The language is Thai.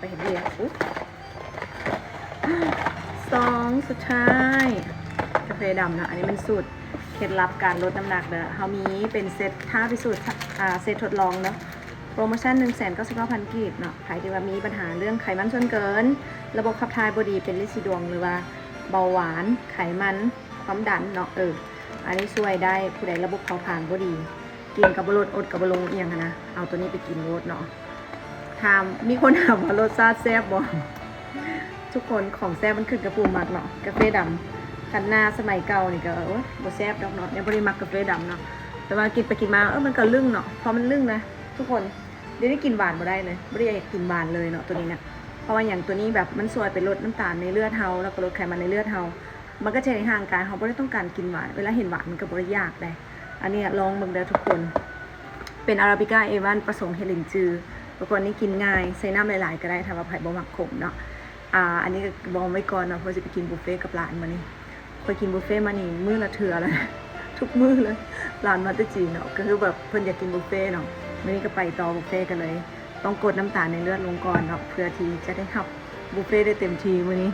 ไปเห็นเรียอุ๊บซองสุดท้ายกาแฟดำนะอันนี้มันสูตรเคล็ดลับการลดน้ำหนักเด้อเขามีเป็นเซตท่าพิสูจน์เซตทดลองเนาะโปรโมชั่น199,000 กีบเนาะใครที่ว่ามีปัญหาเรื่องไขมันส่วนเกินระบบขับถ่ายบดีเป็นลินสีดวงหรือว่าเบาหวานไขมันความดันเนาะอันนี้ช่วยได้ผู้ใดระบบเผาผลาญบดีกินกับบรสอดกับบลงเอียงนะเอาตัวนี้ไปกินรสเนาะมีคนถามว่ารสชาติแซ่บบ่ทุกคนของแซ่บมันขึ้นกระปูมักเนาะกาแฟดำคันหน้าสมัยเก่านี่ก็บ่แซ่บดอกเนาะยังบ่ได้มักกาแฟดำเนาะแต่ว่ากินไปกินมามันก็ลึ่งเนาะพอมันลึ่งนะทุกคนเดี๋ยวได้กินหวานบ่ได้เลยบ่ได้อยากกินหวานเลยเนาะตัวนี้นะเพราะว่าอย่างตัวนี้แบบมันช่วยไปลดน้ำตาลในเลือดเฮาแล้วก็ลดไขมันในเลือดเฮามันก็จะในห่างกายเฮาบ่ได้ต้องการกินหวานเวลาเห็นหวานมันก็บ่ได้อยากได้อันนี้ลองเบิ่งเด้อทุกคนเป็นอาราบิก้าเอวันผสมเฮลินจือทุกคนนี่กินง่ายใส่น้ำหลายๆก็ได้ถ้าว่าไผบ่มักขมเนาะอันนี้ก็บอกไว้ก่อนเนาะเพราะจะไปกินบุฟเฟ่กับร้านมานี่ไปกินบุฟเฟ่มานี่มื้อละเทื่อแล้วทุกมื้อเลยร้านมาตจีนเนาะก็คือแบบเพิ่นอยากกินบุฟเฟ่เนาะมื้อนี้ก็ไปต่อบุฟเฟ่กันเลยต้องกดน้ำตาลในเลือดลงก่อนเนาะเพื่อที่จะได้รับบุฟเฟ่ได้เต็มทีมื้อนี้